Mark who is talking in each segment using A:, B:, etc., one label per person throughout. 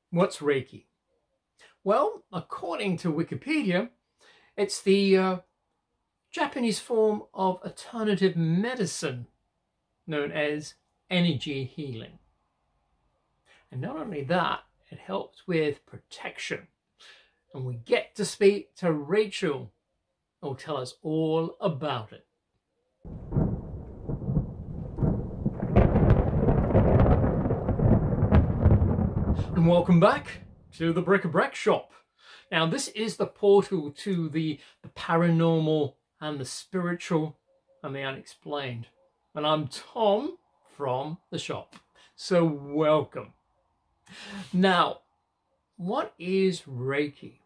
A: What's Reiki? Well, according to Wikipedia, it's the Japanese form of alternative medicine known as energy healing. And not only that, it helps with protection. And we get to speak to Rachael, who'll tell us all about it. And welcome back to the Bric-a-Brac shop. Now, this is the portal to the paranormal and the spiritual and the unexplained. And I'm Tom from the shop. So welcome. Now, what is Reiki?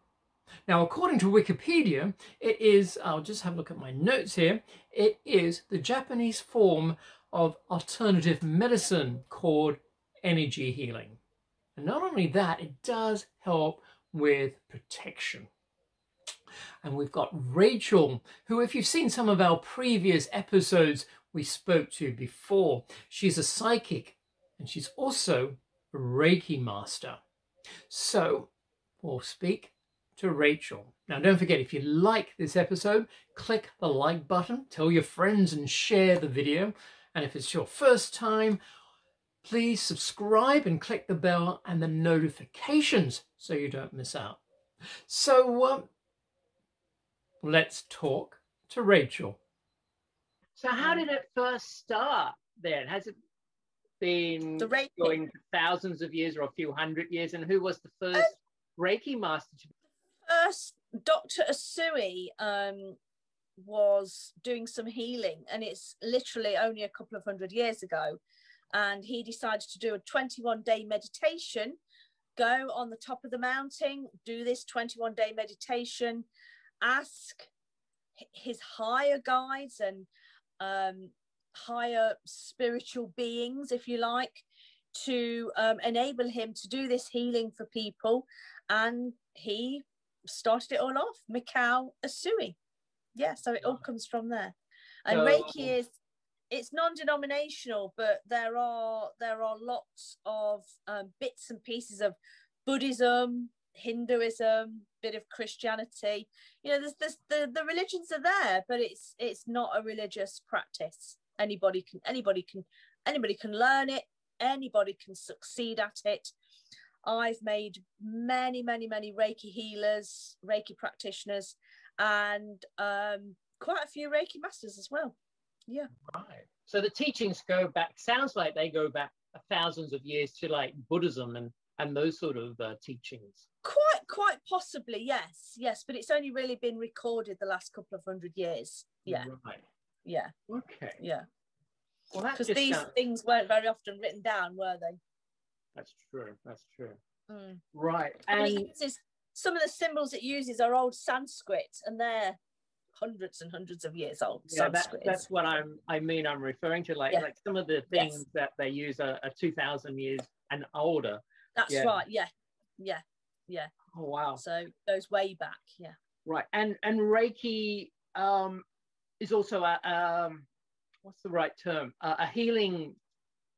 A: Now, according to Wikipedia, it is, I'll just have a look at my notes here, it is the Japanese form of alternative medicine called energy healing. And not only that, it does help with protection. And we've got Rachael, who, if you've seen some of our previous episodes we spoke to before, she's a psychic and she's also a Reiki Master. So we'll speak to Rachael. Now, don't forget, if you like this episode, click the like button, tell your friends and share the video. And if it's your first time, please subscribe and click the bell and the notifications so you don't miss out. So let's talk to Rachael.
B: So how did it first start then? Has it been going for thousands of years or a few hundred years? And who was the first Reiki master?
C: First, Dr. Usui was doing some healing, and it's literally only a couple of hundred years ago. And he decided to do a 21-day meditation, go on the top of the mountain, do this 21-day meditation, ask his higher guides and higher spiritual beings, if you like, to enable him to do this healing for people. And he started it all off, Mikao Usui. Yeah, so it all comes from there. And Reiki is, it's non-denominational, but there are lots of bits and pieces of Buddhism, Hinduism, bit of Christianity. You know, there's the religions are there, but it's not a religious practice. Anybody can learn it. Anybody can succeed at it. I've made many Reiki healers, Reiki practitioners, and quite a few Reiki masters as well. Yeah.
B: Right. So the teachings go back, sounds like they go back thousands of years to like Buddhism and those sort of teachings.
C: Quite possibly, yes. But it's only really been recorded the last couple of hundred years. Yeah.
B: Right.
C: Yeah.
B: Okay.
C: Yeah.
B: Well, that's
C: because these things weren't very often written down, were they?
B: That's true.
C: Mm.
B: Right.
C: And some of the symbols it uses are old Sanskrit, and they're hundreds and hundreds of years old.
B: Yeah, that's what I'm referring to. Like some of the things that they use are 2,000 years and older.
C: That's right. Yeah.
B: Oh wow.
C: So it goes way back. Yeah.
B: Right. And Reiki is also a what's the right term? A healing.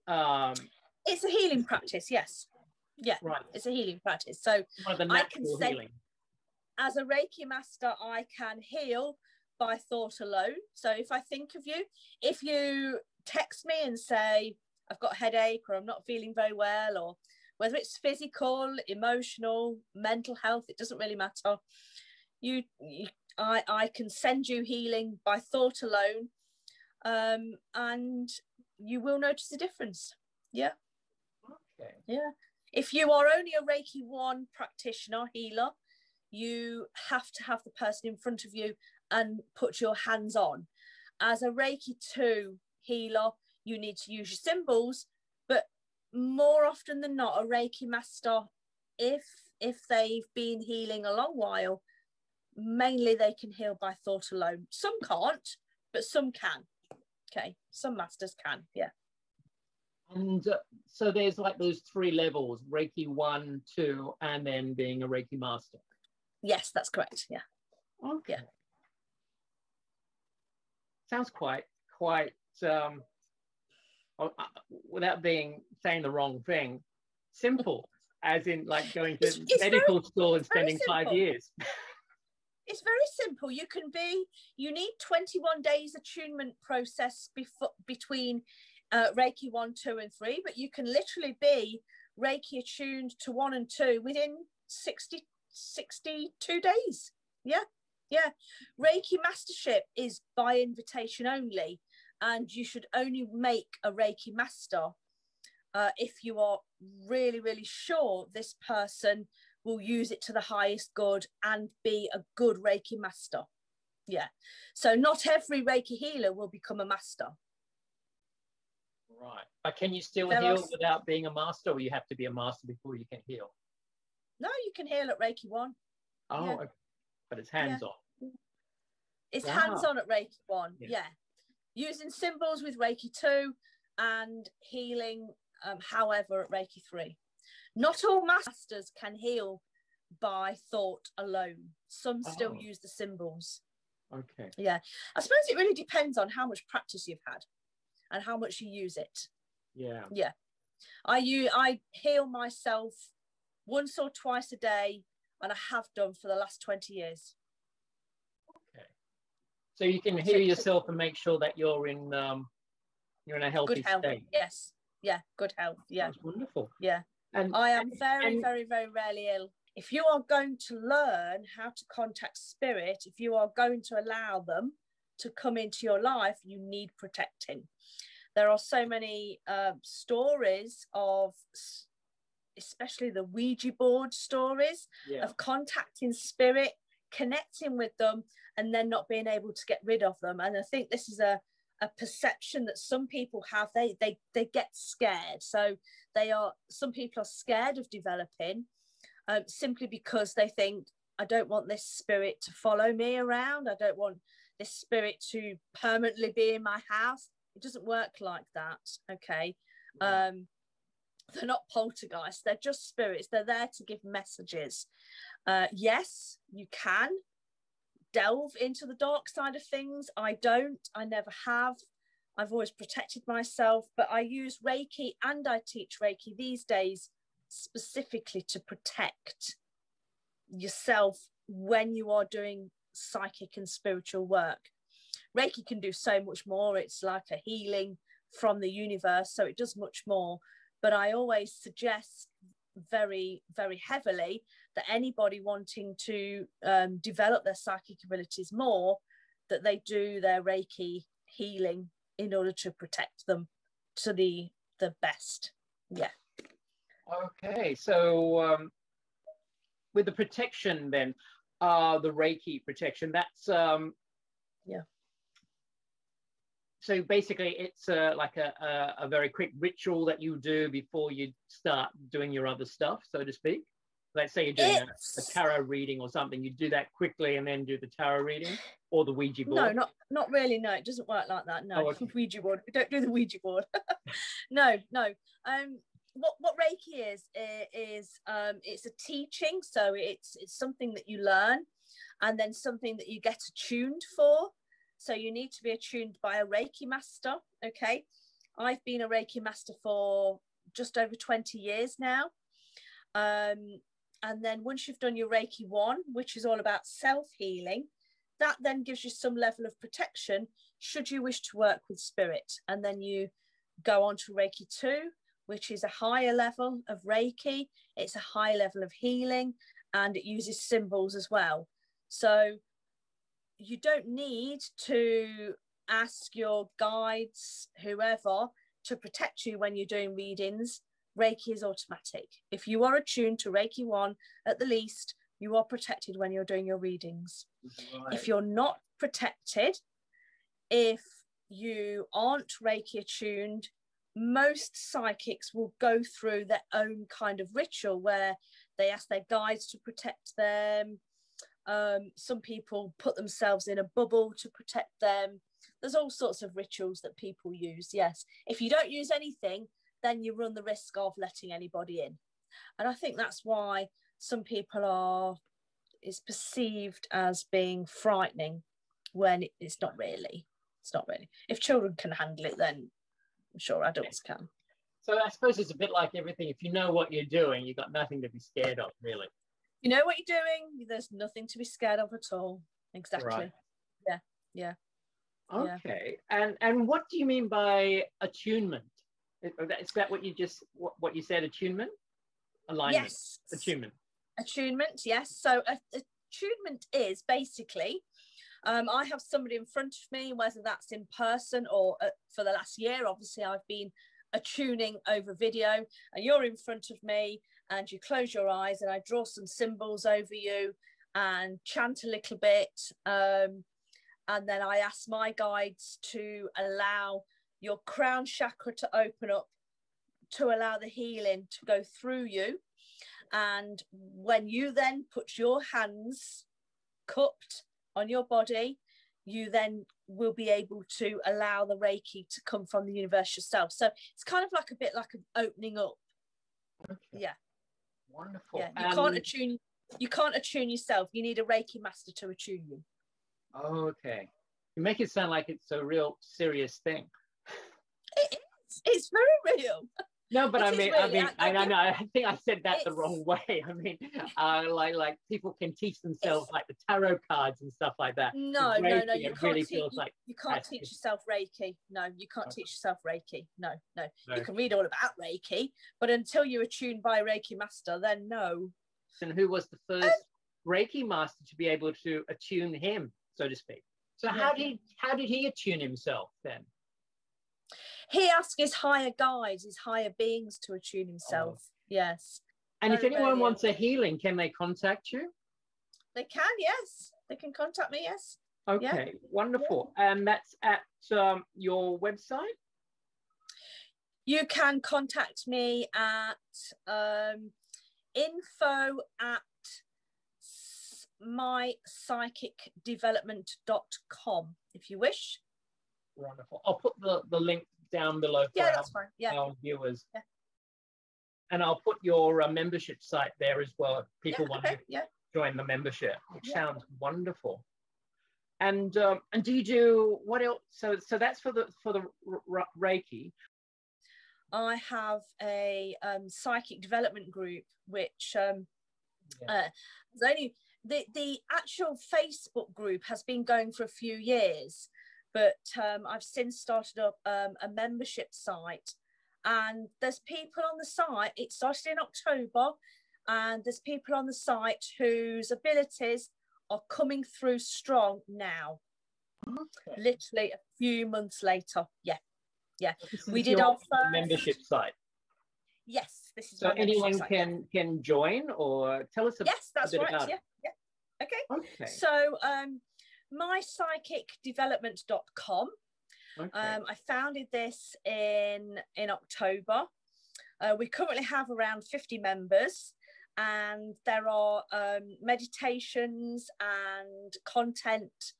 C: It's a healing practice. Yes. Yeah.
B: Right.
C: It's a healing practice. So
B: one of the natural healing.
C: As a Reiki master, I can heal by thought alone. So if I think of you, if you text me and say, I've got a headache or I'm not feeling very well, or whether it's physical, emotional, mental health, it doesn't really matter. I can send you healing by thought alone, and you will notice a difference. Yeah.
B: Okay.
C: Yeah. If you are only a Reiki 1 practitioner, healer, you have to have the person in front of you and put your hands on. As a Reiki 2 healer, you need to use your symbols, but more often than not, a Reiki master, if they've been healing a long while, mainly they can heal by thought alone. Some can't, but some can. Okay, some masters can, yeah.
B: And so there's like those 3 levels, Reiki 1, 2, and then being a Reiki master.
C: Yes, that's correct. Yeah.
B: Okay.
C: Yeah.
B: Sounds quite without saying the wrong thing, simple. as in like going to medical school and spending 5 years.
C: It's very simple. You need 21 days attunement process between Reiki 1, 2, and 3, but you can literally be Reiki attuned to 1 and 2 within 62 days. Yeah. Reiki Mastership is by invitation only, and you should only make a Reiki Master if you are really, really sure this person will use it to the highest good and be a good Reiki Master. Yeah. So not every Reiki healer will become a master.
B: Right. But can you still heal without being a master, or you have to be a master before you can heal?
C: No, you can heal at Reiki 1.
B: Oh, yeah. But it's hands-on.
C: Yeah. It's hands-on at Reiki 1, yeah. Using symbols with Reiki 2 and healing, however, at Reiki 3. Not all masters can heal by thought alone. Some still use the symbols.
B: Okay.
C: Yeah. I suppose it really depends on how much practice you've had and how much you use it.
B: Yeah.
C: Yeah. I heal myself once or twice a day, and I have done for the last 20 years.
B: Okay. So you can heal yourself and make sure that you're in a healthy
C: good health.
B: State.
C: Yes. Yeah. Good health. Yeah.
B: That's wonderful.
C: Yeah. And I am very, very rarely ill. If you are going to learn how to contact spirit, if you are going to allow them to come into your life, you need protecting. There are so many stories of, especially the Ouija board stories, of contacting spirit, connecting with them, and then not being able to get rid of them. And I think this is a perception that some people have. They get scared. So some people are scared of developing simply because they think, I don't want this spirit to follow me around. I don't want this spirit to permanently be in my house. It doesn't work like that. Okay. They're not poltergeists. They're just spirits. They're there to give messages. Yes, you can delve into the dark side of things. I never have. I've always protected myself, but I use Reiki and I teach Reiki these days specifically to protect yourself when you are doing psychic and spiritual work. Reiki can do so much more. It's like a healing from the universe, so it does much more. But I always suggest very, very heavily that anybody wanting to develop their psychic abilities more, that they do their Reiki healing in order to protect them to the best. Yeah.
B: Okay, so with the protection then, the Reiki protection, that's so basically it's like a very quick ritual that you do before you start doing your other stuff, so to speak. Let's say you're doing a tarot reading or something, you do that quickly and then do the tarot reading or the Ouija board.
C: No, not really. No, it doesn't work like that. No,
B: okay.
C: Ouija board. We don't do the Ouija board. No. What Reiki is it's a teaching, so it's something that you learn, and then something that you get attuned for. So you need to be attuned by a Reiki master. Okay, I've been a Reiki master for just over 20 years now. And then once you've done your Reiki 1, which is all about self-healing, that then gives you some level of protection should you wish to work with spirit. And then you go on to Reiki 2, which is a higher level of Reiki. It's a high level of healing, and it uses symbols as well. So you don't need to ask your guides, whoever, to protect you when you're doing readings. Reiki is automatic. If you are attuned to Reiki 1, at the least, you are protected when you're doing your readings. Right. If you're not protected, if you aren't Reiki attuned, most psychics will go through their own kind of ritual where they ask their guides to protect them. Some people put themselves in a bubble to protect them. There's all sorts of rituals that people use, yes. If you don't use anything, then you run the risk of letting anybody in. And I think that's why some people it's perceived as being frightening when it's not really. It's not really. If children can handle it, then I'm sure adults can.
B: So I suppose it's a bit like everything. If you know what you're doing, you've got nothing to be scared of, really.
C: You know what you're doing, there's nothing to be scared of at all. Exactly.
B: Right.
C: Yeah.
B: Okay. And what do you mean by attunement? Is that what you said? Attunement, alignment.
C: Yes.
B: Attunement.
C: Attunement. Yes. So attunement is basically, I have somebody in front of me, whether that's in person or for the last year. Obviously, I've been attuning over video, and you're in front of me, and you close your eyes, and I draw some symbols over you and chant a little bit. And then I ask my guides to allow your crown chakra to open up, to allow the healing to go through you. And when you then put your hands cupped on your body, you then will be able to allow the Reiki to come from the universe yourself. So it's kind of like a bit like an opening up.
B: Okay.
C: Yeah.
B: Wonderful.
C: Yeah. You can't attune yourself. You need a Reiki master to attune you.
B: Okay. You make it sound like it's a real serious thing.
C: It is. It's very real.
B: No, but I
C: It is
B: mean,
C: really.
B: I think I said that the wrong way. I mean, like people can teach themselves like the tarot cards and stuff like that.
C: No,
B: Reiki,
C: you
B: it
C: can't
B: really
C: teach.
B: feels like
C: You can't teach yourself Reiki. No, you can't
B: Okay.
C: teach yourself Reiki. No.
B: No.
C: You can read all about Reiki, but until you're attuned by a Reiki master, then no.
B: And who was the first Reiki master to be able to attune him, so to speak? So
C: Yeah.
B: how did he attune himself then?
C: He asked his higher guides, his higher beings to attune himself. Yes.
B: And if
C: Very,
B: anyone
C: very
B: wants a healing, can they contact you?
C: They can, yes. They can contact me, yes.
B: Okay, wonderful. And that's at your website?
C: You can contact me at info@mypsychicdevelopment.com if you wish.
B: Wonderful. I'll put the link down below for
C: that's fine.
B: our viewers.
C: Yeah.
B: And I'll put your membership site there as well if people want to join the membership, which sounds wonderful. And do you do what else? So that's for the Reiki.
C: I have a psychic development group, which the actual Facebook group has been going for a few years, but I've since started up a membership site, and there's people on the site. It started in October, and there's people on the site whose abilities are coming through strong now. Okay. Literally a few months later. Yeah. We did our first
B: membership site.
C: Yes, this is
B: so anyone can join, or tell us a
C: yes, that's
B: bit
C: right.
B: about
C: Yeah. Okay.
B: Okay.
C: So mypsychicdevelopment.com.
B: Okay.
C: I founded this in October. We currently have around 50 members, and there are meditations and content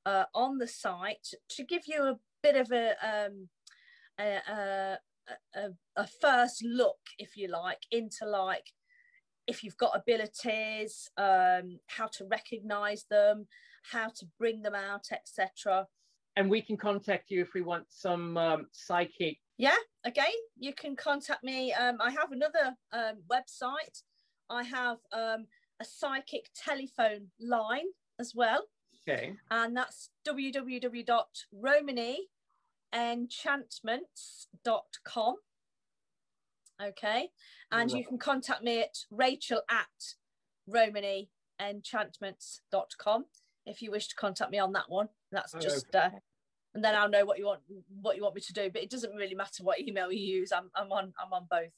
C: on the site to give you a bit of a first look, if you like, into like if you've got abilities, how to recognize them, how to bring them out, etc.
B: And we can contact you if we want some psychic.
C: Yeah, again, you can contact me. I have another website. I have a psychic telephone line as well.
B: Okay.
C: And that's www.romanyenchantments.com. Okay. And you can contact me at Rachael@romanyenchantments.com if you wish to contact me on that one. That's just and then I'll know what you want me to do. But it doesn't really matter what email you use. I'm on both.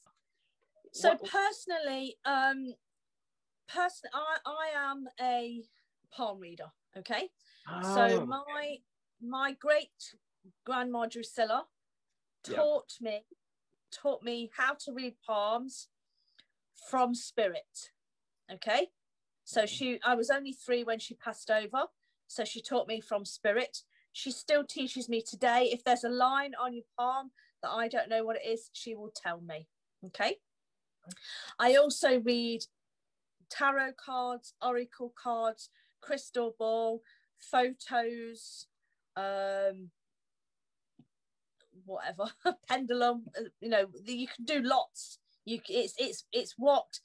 C: So personally, I am a palm reader. Okay. So my great grandma Drusilla taught me how to read palms from spirit. Okay. So I was only 3 when she passed over. So she taught me from spirit. She still teaches me today. If there's a line on your palm that I don't know what it is, she will tell me. Okay. I also read tarot cards, oracle cards, crystal ball, photos, whatever, pendulum, you know, you can do lots. It's what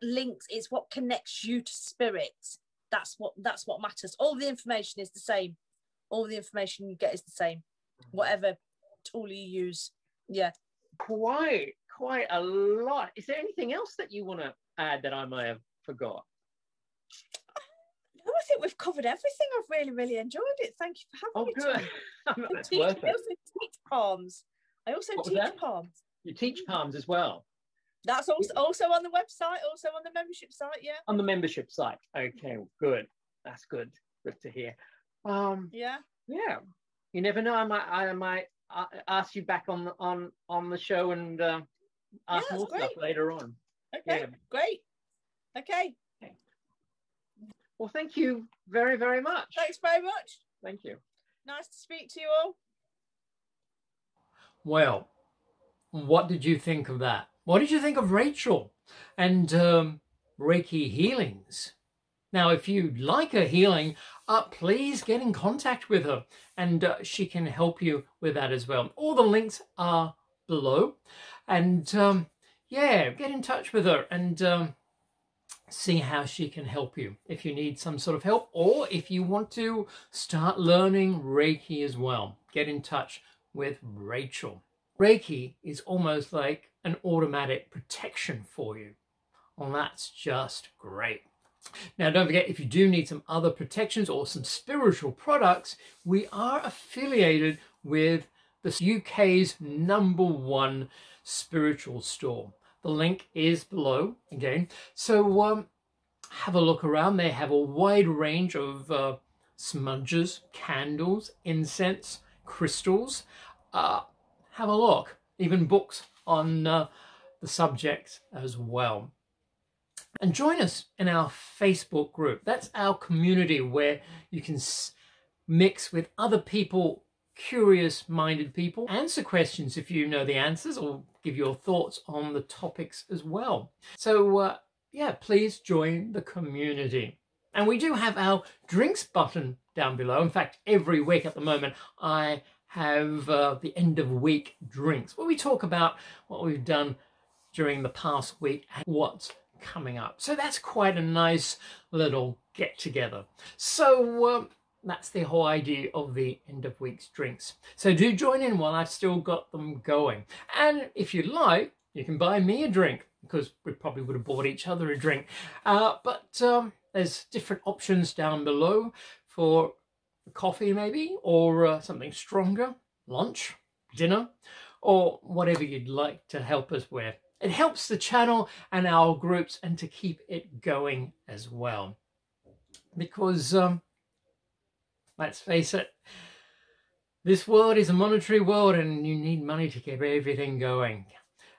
C: links, it's what connects you to spirits. That's what matters. All the information is the same. All the information you get is the same, whatever tool you use. Yeah.
B: Quite a lot. Is there anything else that you want to add that I may have forgot?
C: No, I think we've covered everything. I've really enjoyed it. Thank you for having me.
B: Good. That's
C: I
B: worth it.
C: also teach palms. I also teach palms.
B: You teach palms as well?
C: That's also on the website, also on the membership site, yeah. On
B: the membership site. Okay, good. That's good. Good to hear. Yeah. You never know. I might ask you back on the show and ask more stuff later on.
C: Okay, great. Okay.
B: Well, thank you very, very much.
C: Thanks very much.
B: Thank you.
C: Nice to speak to you all.
A: Well, what did you think of that? What did you think of Rachael and Reiki healings? Now, if you'd like a healing, please get in contact with her and she can help you with that as well. All the links are below. And yeah, get in touch with her and see how she can help you if you need some sort of help, or if you want to start learning Reiki as well. Get in touch with Rachael. Reiki is almost like an automatic protection for you. Well, that's just great. Now, don't forget, if you do need some other protections or some spiritual products, we are affiliated with the UK's #1 spiritual store. The link is below again. So have a look around. They have a wide range of smudges, candles, incense, crystals. Have a look. Even books on the subject as well. And join us in our Facebook group. That's our community where you can mix with other people, curious-minded people, answer questions if you know the answers, or give your thoughts on the topics as well. So yeah, please join the community. And we do have our drinks button down below. In fact, every week at the moment, I have the end of week drinks, where we talk about what we've done during the past week and what's coming up. So that's quite a nice little get together. So that's the whole idea of the end of week's drinks. So do join in while I've still got them going. And if you like, you can buy me a drink, because we probably would have bought each other a drink. But there's different options down below for coffee maybe, or something stronger, lunch, dinner, or whatever you'd like to help us with. It helps the channel and our groups and to keep it going as well. Because let's face it, this world is a monetary world and you need money to keep everything going.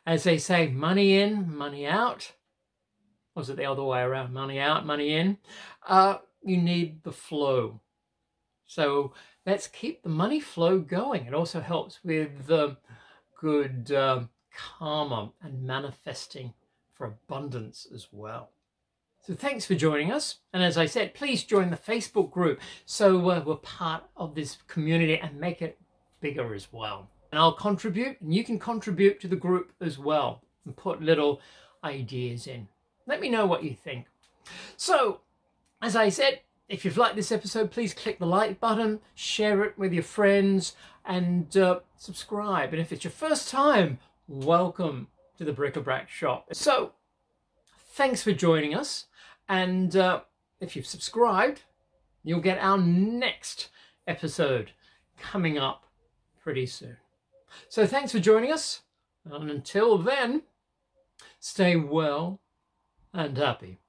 A: As they say, money in, money out. Or is it the other way around? Money out, money in. You need the flow. So let's keep the money flow going. It also helps with good karma and manifesting for abundance as well. So thanks for joining us. And as I said, please join the Facebook group so we're part of this community and make it bigger as well. And I'll contribute, and you can contribute to the group as well and put little ideas in. Let me know what you think. So, as I said, if you've liked this episode, please click the like button, share it with your friends, and subscribe. And if it's your first time, welcome to the Bric-a-Brac Shop. So, thanks for joining us. And if you've subscribed, you'll get our next episode coming up pretty soon. So thanks for joining us. And until then, stay well and happy.